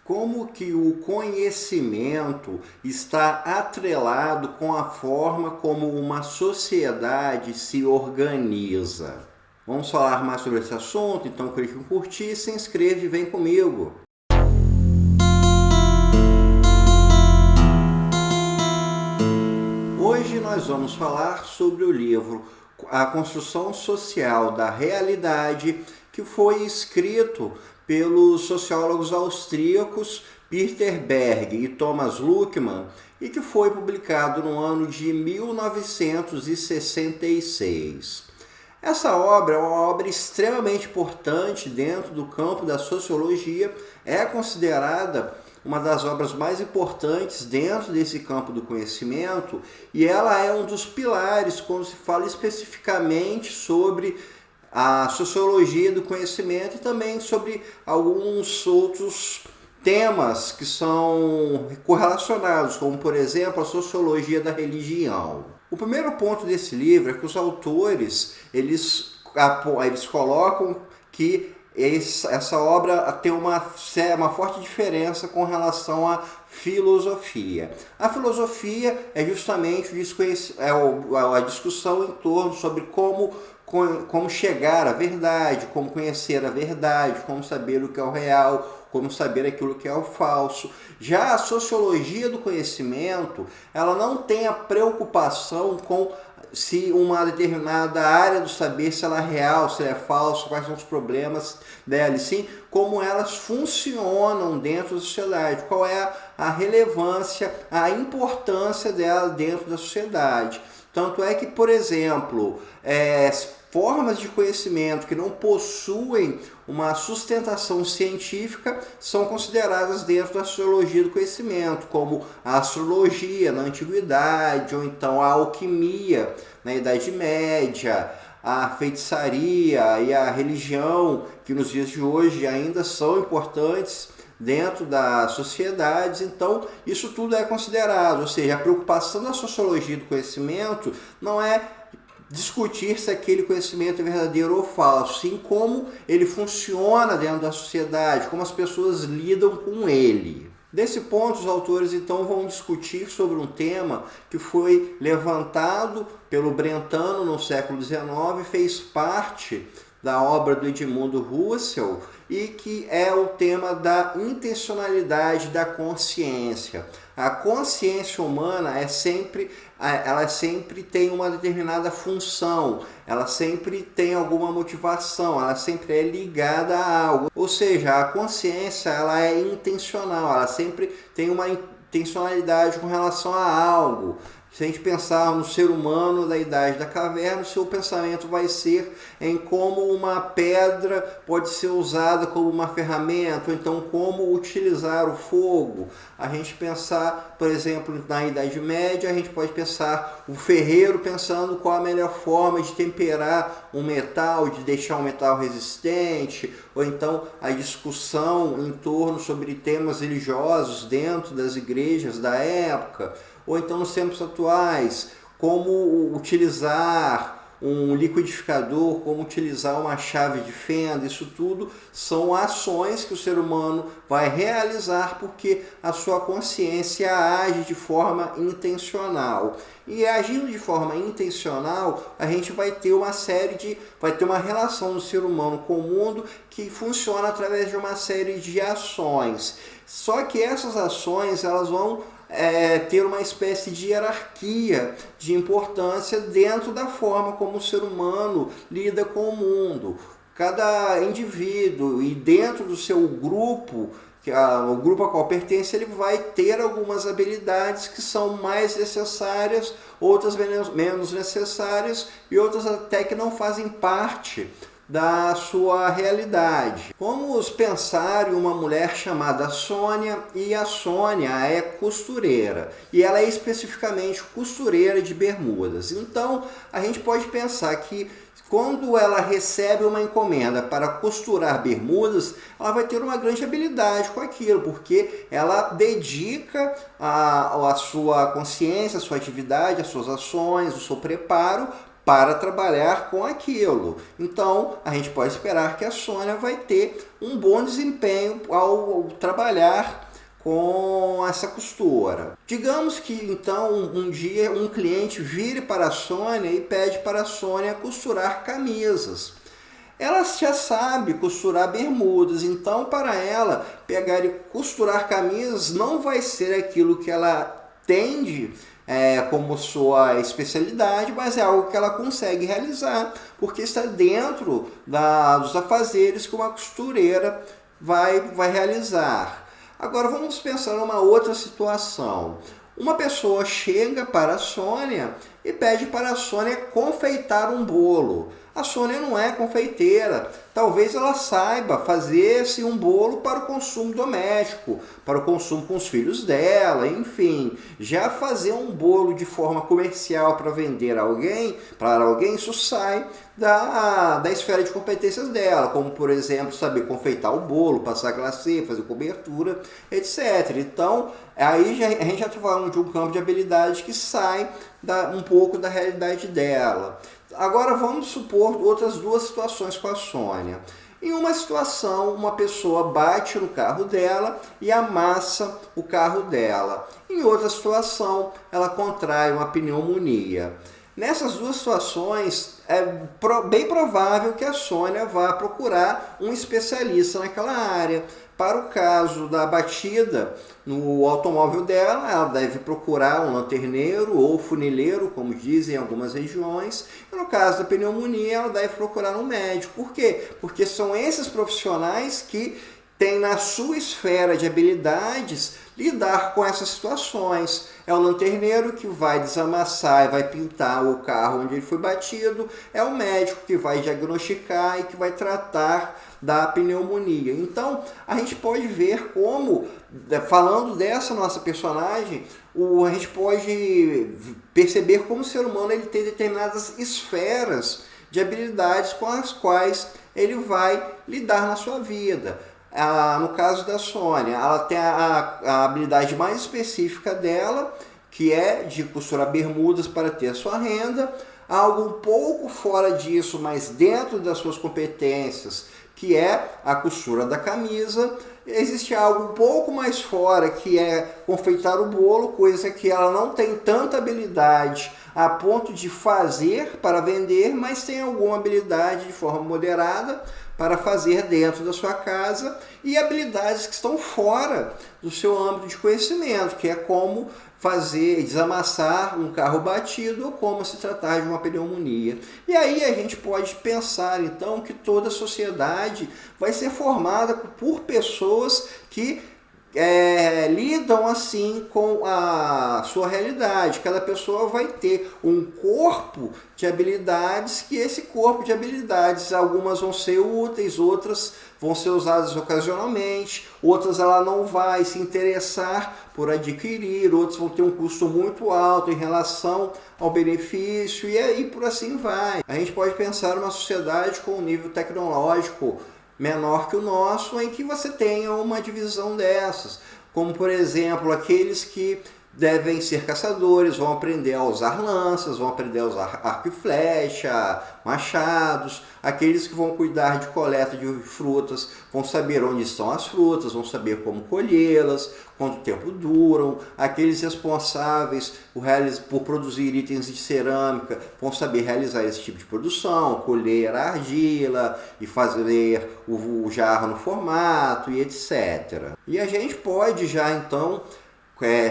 Como que o conhecimento está atrelado com a forma como uma sociedade se organiza? Vamos falar mais sobre esse assunto? Então clique em curtir, se inscreve e vem comigo! Hoje nós vamos falar sobre o livro A Construção Social da Realidade, que foi escrito pelos sociólogos austríacos Peter Berg e Thomas Luckmann e que foi publicado no ano de 1966. Essa obra é uma obra extremamente importante dentro do campo da sociologia, é considerada uma das obras mais importantes dentro desse campo do conhecimento e ela é um dos pilares quando se fala especificamente sobre a sociologia do conhecimento e também sobre alguns outros temas que são correlacionados, como por exemplo a sociologia da religião. O primeiro ponto desse livro é que os autores eles colocam que essa obra tem uma forte diferença com relação à filosofia. A filosofia é justamente a discussão em torno sobre como chegar à verdade, como conhecer a verdade, como saber o que é o real, como saber aquilo que é o falso. Já a sociologia do conhecimento, ela não tem a preocupação com se uma determinada área do saber, se ela é real, se ela é falsa, quais são os problemas dela, e sim como elas funcionam dentro da sociedade, qual é a relevância, a importância dela dentro da sociedade. Tanto é que, por exemplo, formas de conhecimento que não possuem uma sustentação científica são consideradas dentro da sociologia do conhecimento, como a astrologia na antiguidade, ou então a alquimia na Idade Média, a feitiçaria e a religião, que nos dias de hoje ainda são importantes dentro das sociedades. Então isso tudo é considerado, ou seja, a preocupação da sociologia do conhecimento não é discutir se aquele conhecimento é verdadeiro ou falso, sim como ele funciona dentro da sociedade, como as pessoas lidam com ele. Desse ponto, os autores então vão discutir sobre um tema que foi levantado pelo Brentano no século XIX, fez parte da obra do Edmundo Husserl e que é o tema da intencionalidade da consciência. A consciência humana ela sempre tem uma determinada função, ela sempre tem alguma motivação, ela sempre é ligada a algo. Ou seja, a consciência ela é intencional, ela sempre tem uma intencionalidade com relação a algo. Se a gente pensar no ser humano da idade da caverna, o seu pensamento vai ser em como uma pedra pode ser usada como uma ferramenta, ou então como utilizar o fogo. A gente pensar, por exemplo, na Idade Média, a gente pode pensar o ferreiro pensando qual a melhor forma de temperar um metal, de deixar um metal resistente, ou então a discussão em torno sobre temas religiosos dentro das igrejas da época, ou então nos tempos atuais, como utilizar um liquidificador, como utilizar uma chave de fenda. Isso tudo são ações que o ser humano vai realizar porque a sua consciência age de forma intencional. E agindo de forma intencional, a gente vai ter uma relação do ser humano com o mundo que funciona através de uma série de ações. Só que essas ações, elas vão ter uma espécie de hierarquia de importância dentro da forma como o ser humano lida com o mundo. Cada indivíduo e dentro do seu grupo, o grupo a qual pertence, ele vai ter algumas habilidades que são mais necessárias, outras menos necessárias e outras até que não fazem parte da sua realidade. Vamos pensar em uma mulher chamada Sônia, e a Sônia é costureira, e ela é especificamente costureira de bermudas. Então a gente pode pensar que quando ela recebe uma encomenda para costurar bermudas, ela vai ter uma grande habilidade com aquilo, porque ela dedica a sua consciência, a sua atividade, as suas ações, o seu preparo para trabalhar com aquilo. Então, a gente pode esperar que a Sônia vai ter um bom desempenho ao trabalhar com essa costura. Digamos que então um dia um cliente vire para a Sônia e pede para a Sônia costurar camisas. Ela já sabe costurar bermudas, então para ela pegar e costurar camisas não vai ser aquilo que ela tende como sua especialidade, mas é algo que ela consegue realizar, porque está dentro dos afazeres que uma costureira vai realizar. Agora vamos pensar numa outra situação. Uma pessoa chega para a Sônia e pede para a Sônia confeitar um bolo. A Sônia não é confeiteira. Talvez ela saiba fazer-se um bolo para o consumo doméstico, para o consumo com os filhos dela, enfim. Já fazer um bolo de forma comercial para vender para alguém, isso sai da esfera de competências dela, como por exemplo, saber confeitar o bolo, passar glacê, fazer cobertura, etc. Então, aí a gente já está falando de um campo de habilidade que sai um pouco da realidade dela. Agora vamos supor outras duas situações com a Sônia. Em uma situação, uma pessoa bate no carro dela e amassa o carro dela. Em outra situação, ela contrai uma pneumonia. Nessas duas situações, é bem provável que a Sônia vá procurar um especialista naquela área. Para o caso da batida no automóvel dela, ela deve procurar um lanterneiro ou funileiro, como dizem em algumas regiões. E no caso da pneumonia, ela deve procurar um médico. Por quê? Porque são esses profissionais que têm na sua esfera de habilidades lidar com essas situações. É o lanterneiro que vai desamassar e vai pintar o carro onde ele foi batido. É o médico que vai diagnosticar e que vai tratar da pneumonia. Então, a gente pode ver como, falando dessa nossa personagem, a gente pode perceber como o ser humano ele tem determinadas esferas de habilidades com as quais ele vai lidar na sua vida. No caso da Sônia, ela tem a habilidade mais específica dela, que é de costurar bermudas para ter a sua renda. Algo um pouco fora disso, mas dentro das suas competências, que é a costura da camisa. Existe algo um pouco mais fora, que é confeitar o bolo, coisa que ela não tem tanta habilidade a ponto de fazer para vender, mas tem alguma habilidade de forma moderada para fazer dentro da sua casa, e habilidades que estão fora do seu âmbito de conhecimento, que é como desamassar um carro batido ou como se tratar de uma pneumonia. E aí a gente pode pensar então que toda a sociedade vai ser formada por pessoas que lidam assim com a sua realidade. Cada pessoa vai ter um corpo de habilidades, que esse corpo de habilidades, algumas vão ser úteis, outras vão ser usadas ocasionalmente, outras ela não vai se interessar por adquirir, outras vão ter um custo muito alto em relação ao benefício, e aí por assim vai. A gente pode pensar uma sociedade com um nível tecnológico menor que o nosso, em que você tenha uma divisão dessas, como por exemplo aqueles que devem ser caçadores, vão aprender a usar lanças, vão aprender a usar arco e flecha, machados. Aqueles que vão cuidar de coleta de frutas vão saber onde estão as frutas, vão saber como colhê-las, quanto tempo duram. Aqueles responsáveis por produzir itens de cerâmica vão saber realizar esse tipo de produção, colher a argila e fazer o jarro no formato e etc. E a gente pode já então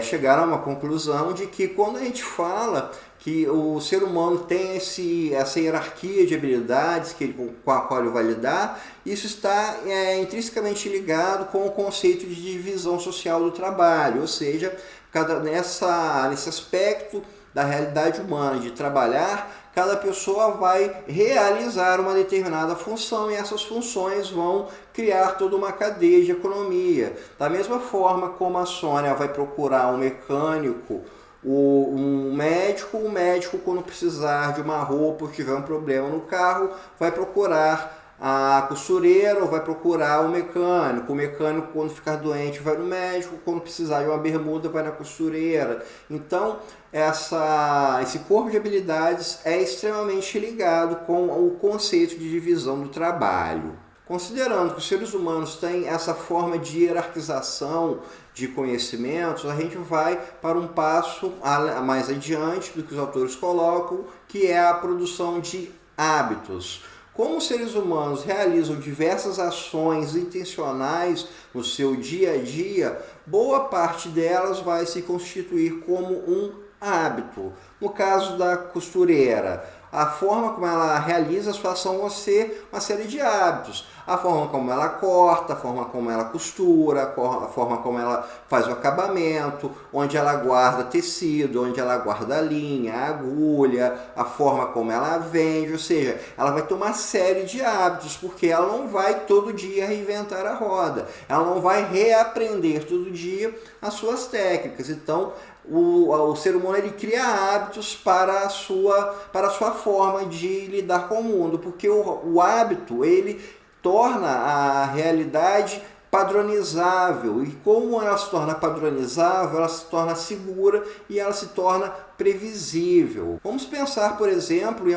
chegar a uma conclusão de que quando a gente fala que o ser humano tem essa hierarquia de habilidades com a qual ele vai lidar, isso está intrinsecamente ligado com o conceito de divisão social do trabalho, ou seja, nesse aspecto da realidade humana de trabalhar, cada pessoa vai realizar uma determinada função e essas funções vão criar toda uma cadeia de economia. Da mesma forma como a Sônia vai procurar um mecânico, um médico quando precisar de uma roupa ou tiver um problema no carro, vai procurar a costureira ou vai procurar o mecânico quando ficar doente vai no médico, quando precisar de uma bermuda vai na costureira. Então esse corpo de habilidades é extremamente ligado com o conceito de divisão do trabalho. Considerando que os seres humanos têm essa forma de hierarquização de conhecimentos, a gente vai para um passo mais adiante do que os autores colocam, que é a produção de hábitos. Como os seres humanos realizam diversas ações intencionais no seu dia a dia, boa parte delas vai se constituir como um hábito. No caso da costureira, a forma como ela realiza a sua ação vai ser uma série de hábitos. A forma como ela corta, a forma como ela costura, a forma como ela faz o acabamento, onde ela guarda tecido, onde ela guarda a linha, a agulha, a forma como ela vende, ou seja, ela vai ter uma série de hábitos, porque ela não vai todo dia reinventar a roda, ela não vai reaprender todo dia as suas técnicas. Então, o ser humano ele cria hábitos para a sua forma de lidar com o mundo, porque o hábito ele torna a realidade padronizável, e como ela se torna padronizável, ela se torna segura e ela se torna previsível. Vamos pensar, por exemplo, em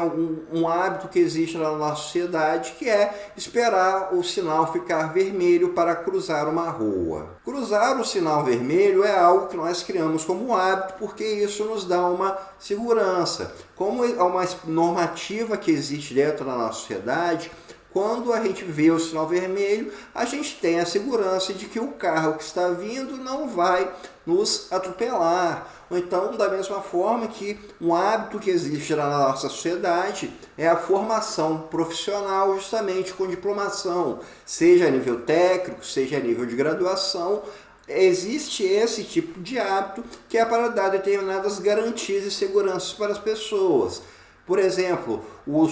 um hábito que existe na nossa sociedade, que é esperar o sinal ficar vermelho para cruzar uma rua. Cruzar o sinal vermelho é algo que nós criamos como hábito, porque isso nos dá uma segurança. Como é uma normativa que existe dentro da nossa sociedade, quando a gente vê o sinal vermelho, a gente tem a segurança de que o carro que está vindo não vai nos atropelar. Ou então, da mesma forma que um hábito que existe na nossa sociedade é a formação profissional, justamente com diplomação, seja a nível técnico, seja a nível de graduação. Existe esse tipo de hábito que é para dar determinadas garantias e seguranças para as pessoas. Por exemplo, o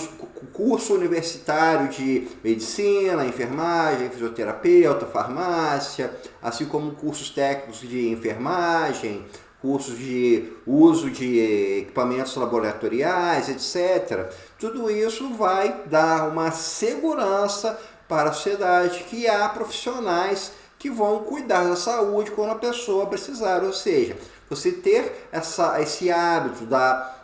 curso universitário de medicina, enfermagem, fisioterapeuta, farmácia, assim como cursos técnicos de enfermagem, cursos de uso de equipamentos laboratoriais, etc. Tudo isso vai dar uma segurança para a sociedade que há profissionais que vão cuidar da saúde quando a pessoa precisar. Ou seja, você ter esse hábito da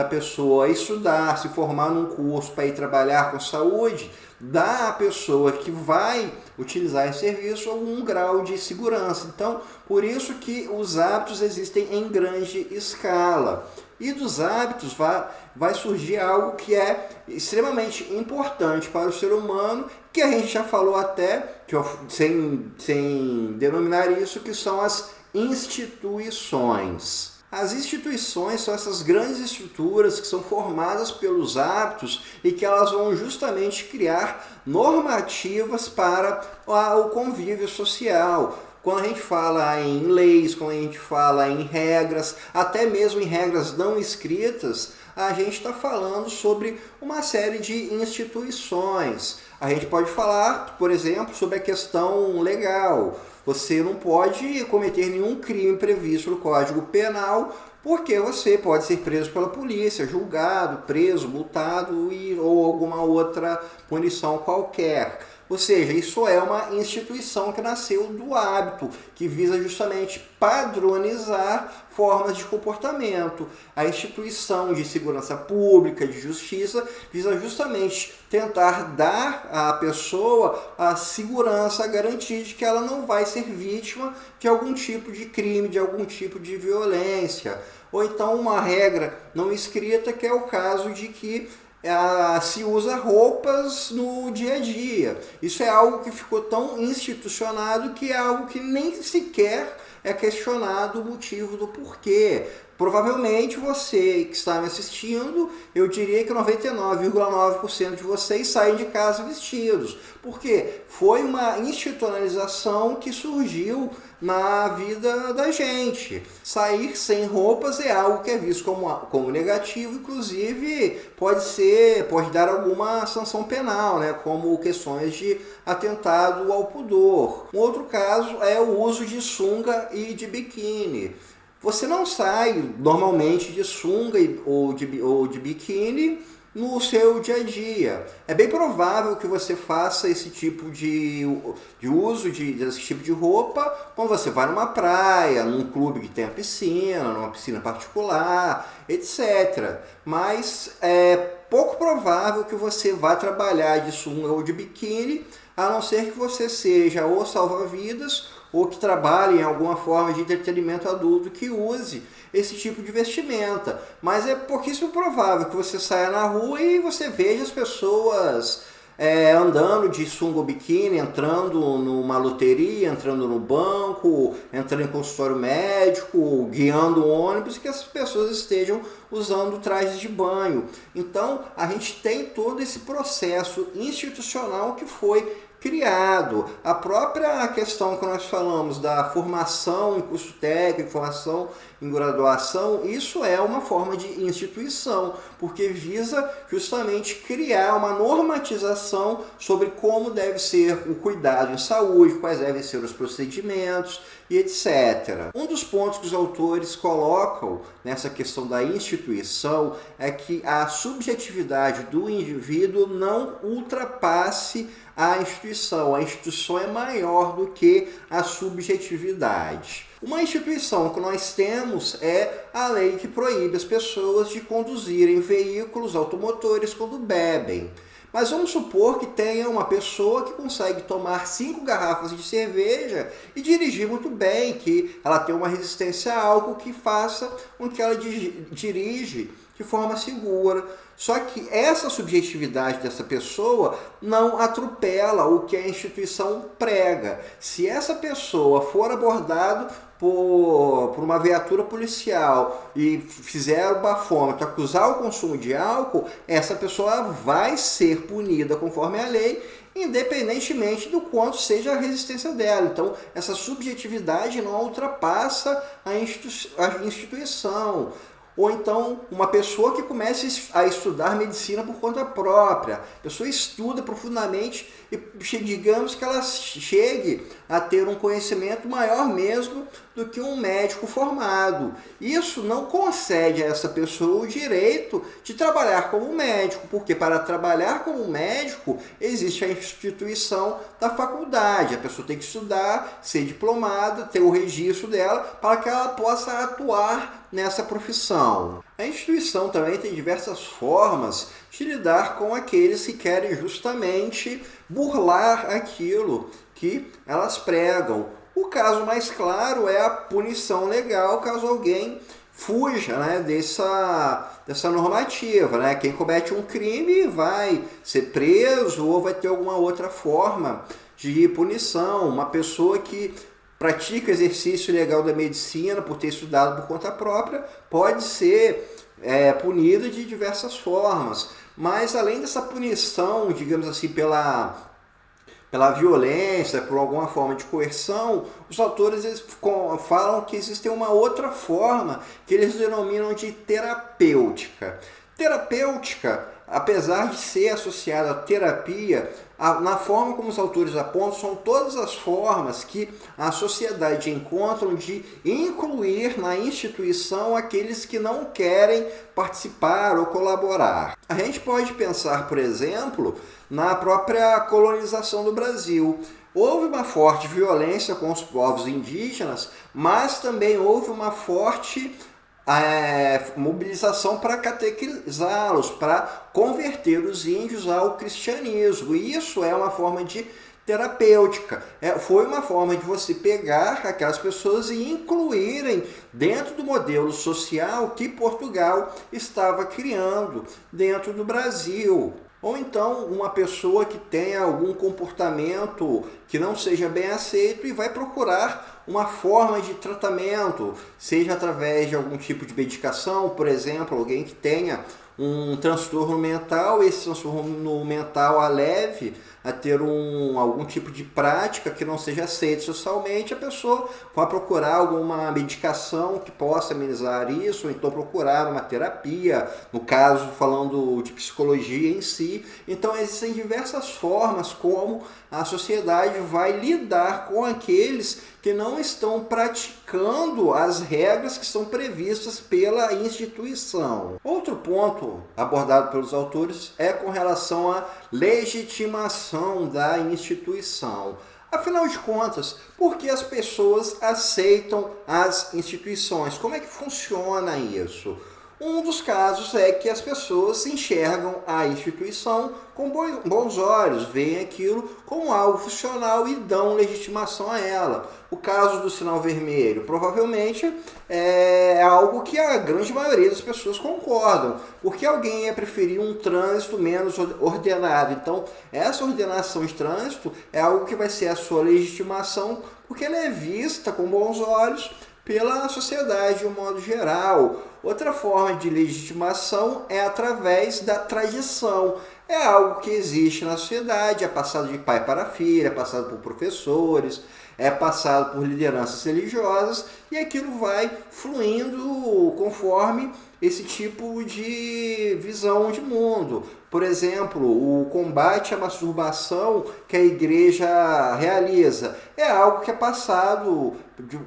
pessoa estudar, se formar num curso para ir trabalhar com saúde, dá à pessoa que vai utilizar esse serviço um grau de segurança. Então, por isso que os hábitos existem em grande escala. E dos hábitos vai surgir algo que é extremamente importante para o ser humano, que a gente já falou até, sem denominar isso, que são as instituições. As instituições são essas grandes estruturas que são formadas pelos hábitos e que elas vão justamente criar normativas para o convívio social. Quando a gente fala em leis, quando a gente fala em regras, até mesmo em regras não escritas, a gente está falando sobre uma série de instituições. A gente pode falar, por exemplo, sobre a questão legal. Você não pode cometer nenhum crime previsto no Código Penal, porque você pode ser preso pela polícia, julgado, preso, multado ou alguma outra punição qualquer. Ou seja, isso é uma instituição que nasceu do hábito, que visa justamente padronizar formas de comportamento. A instituição de segurança pública, de justiça, visa justamente tentar dar à pessoa a segurança, a garantia de que ela não vai ser vítima de algum tipo de crime, de algum tipo de violência. Ou então uma regra não escrita, que é o caso de que se usa roupas no dia a dia. Isso é algo que ficou tão institucionado que é algo que nem sequer é questionado o motivo do porquê. Provavelmente você que está me assistindo, eu diria que 99,9% de vocês saem de casa vestidos. Porque foi uma institucionalização que surgiu na vida da gente. Sair sem roupas é algo que é visto como negativo, inclusive pode dar alguma sanção penal, né? Como questões de atentado ao pudor. Um outro caso é o uso de sunga e de biquíni. Você não sai normalmente de sunga ou de biquíni no seu dia a dia. É bem provável que você faça esse tipo de uso desse tipo de roupa quando você vai numa praia, num clube que tem a piscina, numa piscina particular, etc. Mas é pouco provável que você vá trabalhar de sunga ou de biquíni, a não ser que você seja ou salva-vidas ou que trabalhe em alguma forma de entretenimento adulto que use esse tipo de vestimenta. Mas é pouquíssimo provável que você saia na rua e você veja as pessoas andando de sunga ou biquíni, entrando numa loteria, entrando no banco, entrando em consultório médico, guiando o ônibus, e que as pessoas estejam usando trajes de banho. Então, a gente tem todo esse processo institucional que foi criado. A própria questão que nós falamos da formação em curso técnico, formação em graduação, isso é uma forma de instituição, porque visa justamente criar uma normatização sobre como deve ser o cuidado em saúde, quais devem ser os procedimentos e etc. Um dos pontos que os autores colocam nessa questão da instituição é que a subjetividade do indivíduo não ultrapasse a instituição. A instituição é maior do que a subjetividade. Uma instituição que nós temos é a lei que proíbe as pessoas de conduzirem veículos automotores quando bebem. Mas vamos supor que tenha uma pessoa que consegue tomar 5 garrafas de cerveja e dirigir muito bem, que ela tem uma resistência a álcool que faça com que ela dirige de forma segura. Só que essa subjetividade dessa pessoa não atropela o que a instituição prega. Se essa pessoa for abordada por uma viatura policial e fizer o bafômetro, acusar o consumo de álcool, essa pessoa vai ser punida conforme a lei, independentemente do quanto seja a resistência dela. Então, essa subjetividade não ultrapassa a instituição. Ou então, uma pessoa que comece a estudar medicina por conta própria. A pessoa estuda profundamente e digamos que ela chegue a ter um conhecimento maior mesmo do que um médico formado. Isso não concede a essa pessoa o direito de trabalhar como médico, porque para trabalhar como médico existe a instituição da faculdade. A pessoa tem que estudar, ser diplomada, ter o registro dela para que ela possa atuar nessa profissão. A instituição também tem diversas formas de lidar com aqueles que querem justamente burlar aquilo que elas pregam. O caso mais claro é a punição legal caso alguém fuja, dessa normativa. Quem comete um crime vai ser preso ou vai ter alguma outra forma de punição. Uma pessoa que pratica exercício legal da medicina por ter estudado por conta própria pode ser punida de diversas formas. Mas além dessa punição, digamos assim, pela violência, por alguma forma de coerção, os autores falam que existe uma outra forma que eles denominam de terapêutica. Terapêutica, apesar de ser associada à terapia, na forma como os autores apontam, são todas as formas que a sociedade encontram de incluir na instituição aqueles que não querem participar ou colaborar. A gente pode pensar, por exemplo, na própria colonização do Brasil. Houve uma forte violência com os povos indígenas, mas também houve uma forte mobilização para catequizá-los, para converter os índios ao cristianismo. E isso é uma forma de terapêutica. Foi uma forma de você pegar aquelas pessoas e incluírem dentro do modelo social que Portugal estava criando dentro do Brasil. Ou então uma pessoa que tenha algum comportamento que não seja bem aceito e vai procurar uma forma de tratamento, seja através de algum tipo de medicação, por exemplo, alguém que tenha um transtorno mental, esse transtorno mental a leve a ter algum tipo de prática que não seja aceita socialmente, a pessoa vai procurar alguma medicação que possa amenizar isso, ou então procurar uma terapia, no caso falando de psicologia em si. Então existem diversas formas como a sociedade vai lidar com aqueles que não estão praticando as regras que são previstas pela instituição. Outro ponto ponto abordado pelos autores é com relação à legitimação da instituição. Afinal de contas, por que as pessoas aceitam as instituições? Como é que funciona isso? Um dos casos é que as pessoas enxergam a instituição com bons olhos, veem aquilo como algo funcional e dão legitimação a ela. O caso do sinal vermelho provavelmente é algo que a grande maioria das pessoas concordam, porque alguém ia preferir um trânsito menos ordenado. Então, essa ordenação de trânsito é algo que vai ser a sua legitimação, porque ela é vista com bons olhos pela sociedade de um modo geral. Outra forma de legitimação é através da tradição. É algo que existe na sociedade, é passado de pai para filho, é passado por professores, é passado por lideranças religiosas e aquilo vai fluindo conforme esse tipo de visão de mundo. Por exemplo, o combate à masturbação que a igreja realiza é algo que é passado de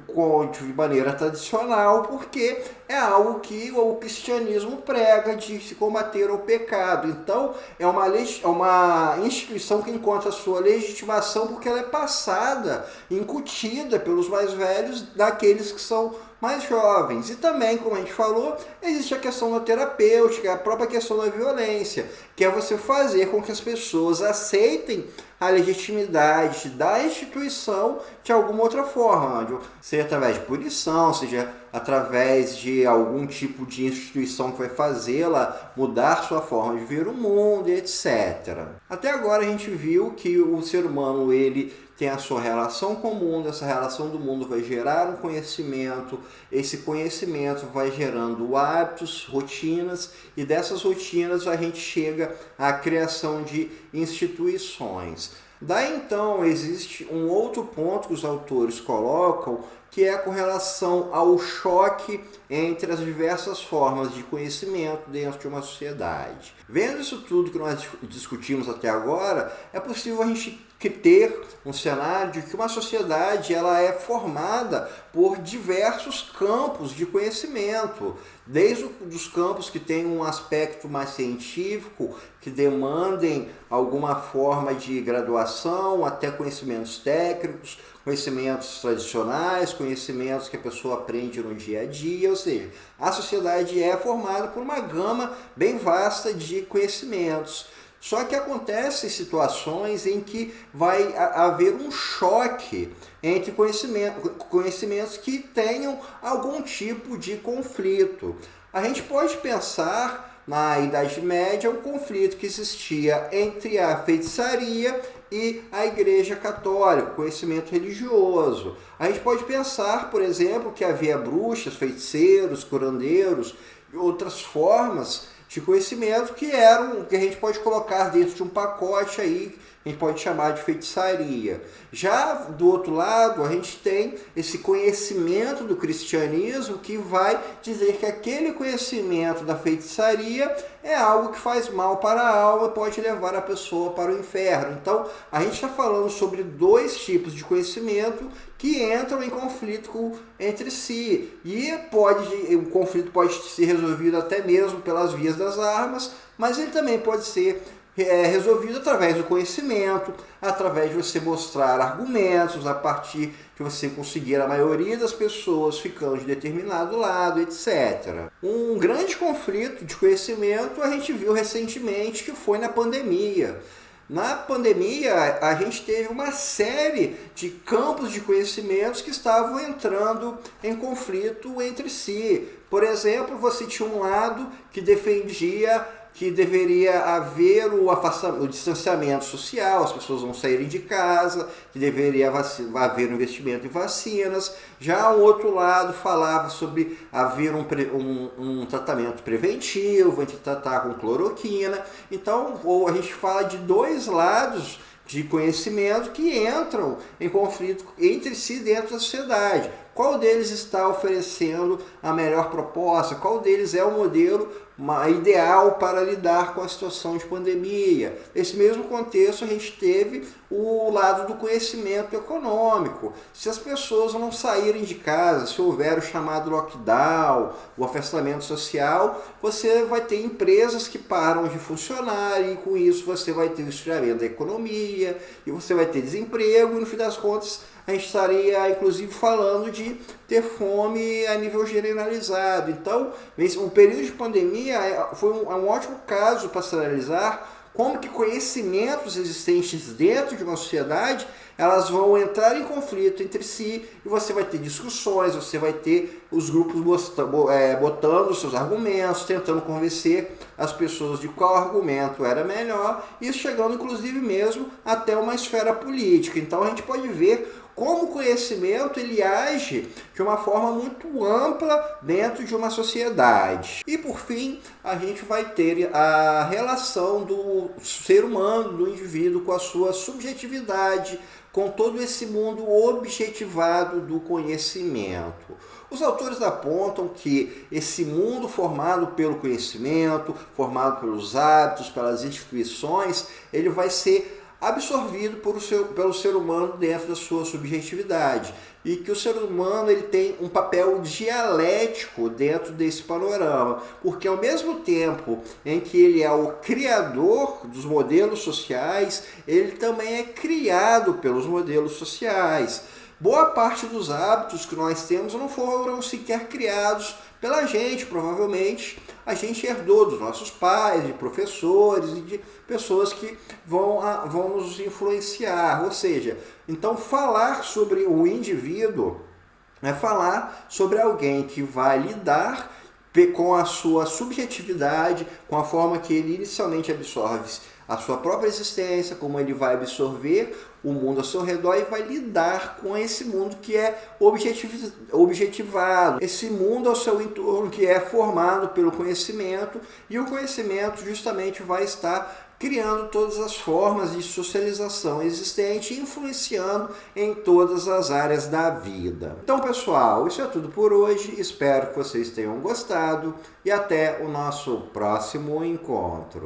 maneira tradicional, porque é algo que o cristianismo prega de se combater o pecado. Então, é uma instituição que encontra a sua legitimação porque ela é passada, incutida pelos mais velhos daqueles que são mais jovens. E também, como a gente falou, existe a questão da terapêutica, a própria questão da violência, que é você fazer com que as pessoas aceitem a legitimidade da instituição de alguma outra forma, seja através de punição, seja através de algum tipo de instituição que vai fazê-la mudar sua forma de ver o mundo, etc. Até agora a gente viu que o ser humano ele tem a sua relação com o mundo, essa relação do mundo vai gerar um conhecimento, esse conhecimento vai gerando hábitos, rotinas, e dessas rotinas a gente chega à criação de instituições. Daí então existe um outro ponto que os autores colocam, que é com relação ao choque entre as diversas formas de conhecimento dentro de uma sociedade. Vendo isso tudo que nós discutimos até agora, é possível a gente ter um cenário de que uma sociedade ela é formada por diversos campos de conhecimento, desde os campos que têm um aspecto mais científico, que demandem alguma forma de graduação, até conhecimentos técnicos, conhecimentos tradicionais, conhecimentos que a pessoa aprende no dia a dia, ou seja, a sociedade é formada por uma gama bem vasta de conhecimentos. Só que acontecem situações em que vai haver um choque entre conhecimentos que tenham algum tipo de conflito. A gente pode pensar na Idade Média um conflito que existia entre a feitiçaria e a Igreja Católica, conhecimento religioso. A gente pode pensar, por exemplo, que havia bruxas, feiticeiros, curandeiros e outras formas de conhecimento que a gente pode colocar dentro de um pacote aí, a gente pode chamar de feitiçaria. Já do outro lado, a gente tem esse conhecimento do cristianismo que vai dizer que aquele conhecimento da feitiçaria é algo que faz mal para a alma e pode levar a pessoa para o inferno. Então, a gente está falando sobre dois tipos de conhecimento que entram em conflito entre si. E o conflito pode ser resolvido até mesmo pelas vias das armas, mas ele também pode ser resolvido através do conhecimento, através de você mostrar argumentos, a partir de você conseguir a maioria das pessoas ficando de determinado lado, etc. Um grande conflito de conhecimento a gente viu recentemente, que foi na pandemia. Na pandemia, a gente teve uma série de campos de conhecimentos que estavam entrando em conflito entre si. Por exemplo, você tinha um lado que defendia que deveria haver o distanciamento social, as pessoas não saírem de casa, que deveria haver um investimento em vacinas. Já um outro lado falava sobre haver um tratamento preventivo, a gente tratar com cloroquina. Então, a gente fala de dois lados de conhecimento que entram em conflito entre si dentro da sociedade. qual deles está oferecendo a melhor proposta, qual deles é o modelo ideal para lidar com a situação de pandemia. Nesse mesmo contexto, a gente teve o lado do conhecimento econômico. Se as pessoas não saírem de casa, se houver o chamado lockdown, o afastamento social, você vai ter empresas que param de funcionar e com isso você vai ter o esfriamento da economia e você vai ter desemprego e no fim das contas a gente estaria inclusive falando de ter fome a nível generalizado. Então, o período de pandemia foi um ótimo caso para se analisar como que conhecimentos existentes dentro de uma sociedade, elas vão entrar em conflito entre si e você vai ter discussões, você vai ter os grupos botando seus argumentos, tentando convencer as pessoas de qual argumento era melhor, e chegando inclusive mesmo até uma esfera política. Então a gente pode ver como o conhecimento ele age de uma forma muito ampla dentro de uma sociedade. E por fim, a gente vai ter a relação do ser humano, do indivíduo com a sua subjetividade, com todo esse mundo objetivado do conhecimento. Os autores apontam que esse mundo formado pelo conhecimento, formado pelos hábitos, pelas instituições, ele vai ser absorvido pelo ser humano dentro da sua subjetividade e que o ser humano ele tem um papel dialético dentro desse panorama, porque ao mesmo tempo em que ele é o criador dos modelos sociais, ele também é criado pelos modelos sociais. Boa parte dos hábitos que nós temos não foram sequer criados pela gente, provavelmente a gente herdou dos nossos pais, de professores e de pessoas que vão nos influenciar. Ou seja, então falar sobre o indivíduo é falar sobre alguém que vai lidar com a sua subjetividade, com a forma que ele inicialmente absorve a sua própria existência, como ele vai absorver o mundo ao seu redor e vai lidar com esse mundo que é objetivado, esse mundo ao seu entorno que é formado pelo conhecimento, e o conhecimento justamente vai estar criando todas as formas de socialização existente, influenciando em todas as áreas da vida. Então, pessoal, isso é tudo por hoje. Espero que vocês tenham gostado e até o nosso próximo encontro.